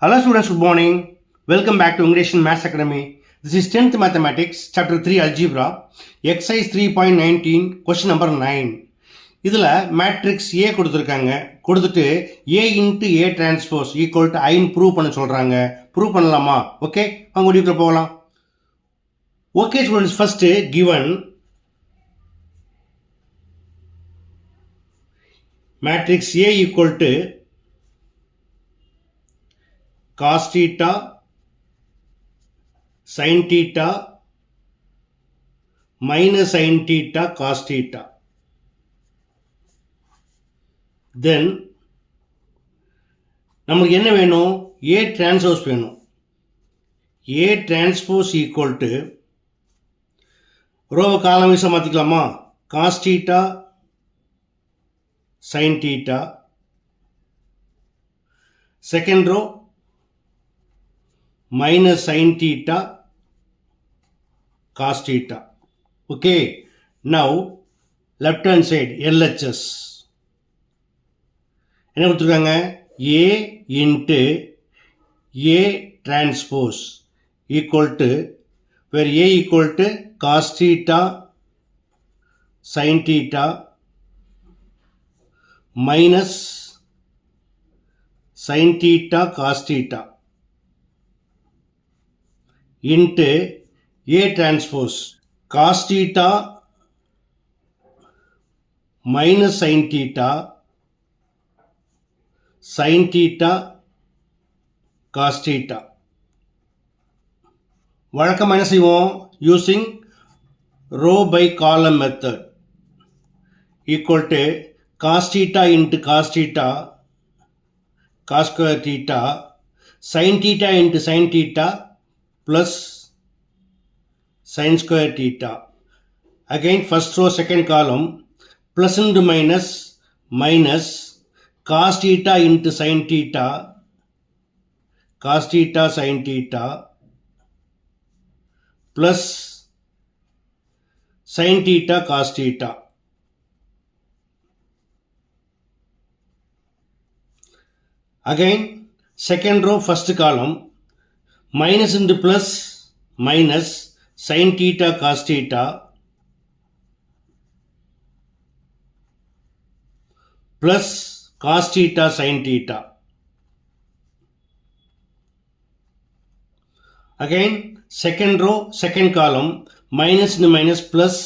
Hello students, good morning. Welcome back to English and Maths Academy. This is 10th Mathematics, Chapter 3 Algebra, Exercise 3.19, Question number 9. இதில் matrix A கொடுத்துருக்காங்க. கொடுத்துட்டு A into A transpose equal to I prove பண்ண சொல்கிறாங்க. Prove பண்ணலாமா? Okay, அவங்க வீட்டுக்குள்ள போகலாம். Okay students, first given matrix A equal to cos theta, sin theta, minus sin theta, cos theta. Then நமக்கு என்ன வேணும்? A transpose வேணும். A transpose equal to ரோவை காலம் வைஸாக மாற்றிக்கலாமா? cos theta, sin theta. Second row minus sin theta, cos theta. Okay, now left hand side LHS என்ன கொடுத்துருக்காங்க? A into A transpose equal to, where A equal to cos theta sin theta minus sin theta cos theta into A transpose cos theta minus sin theta sin theta cos theta. வழக்கம் என்ன செய்வோம்? using row by column method equal to cos theta into cos theta cos square theta sin theta into sin theta plus sin square theta. Again first row second column plus into minus minus cos theta into sin theta cos theta sin theta plus sin theta cos theta. Again second row first column minus into plus minus sin theta cos theta plus cos theta sin theta. Again second row second column minus into minus plus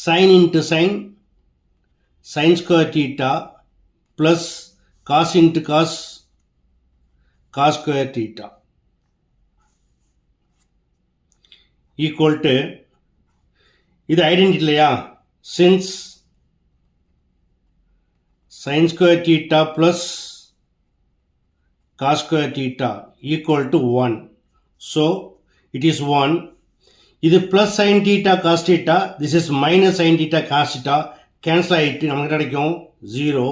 sin into sin sin square theta plus cos into cos cos square theta equal to, இது identity இல்லையா? since sin square theta plus cos square theta equal to 1, so it is 1. இது plus sin theta cos theta, this is minus sin theta cos theta, cancel ஆகிட்டு நமக்கு கிடைக்கும் 0.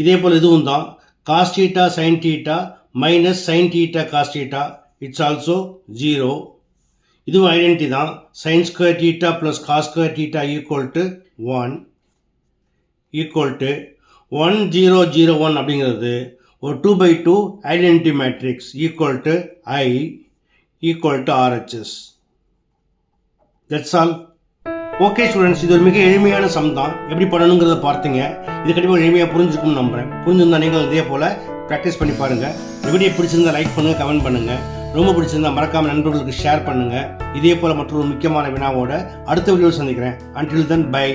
இதே போல் இதுவும் தான் cos theta sin theta minus sin theta cos theta, it's also 0. இதுவும் identity தான். sin square theta plus cos square theta equal to 1 equal to 1 0 0 1 அப்படிங்கிறது ஒரு 2 by 2 identity matrix equal to I equal to RHS. That's all. Okay students, இது ஒரு மிக எளிமையான some தான். எப்படி பண்ணணுங்கிறத பார்த்தீங்க. இது கண்டிப்பாக எளிமையாக புரிஞ்சுக்கும்னு நம்புகிறேன். புரிஞ்சிருந்தால் நீங்கள் இதே போல் ப்ராக்டிஸ் பண்ணி பாருங்கள். இந்த வீடியோ பிடிச்சிருந்தால் லைக் பண்ணுங்கள், கமெண்ட் பண்ணுங்கள். ரொம்ப பிடிச்சிருந்தால் மறக்காமல் நண்பர்களுக்கு ஷேர் பண்ணுங்கள். இதே போல் மற்றொரு முக்கியமான வினாவோட அடுத்த வீடியோ சந்திக்கிறேன். Until then, bye.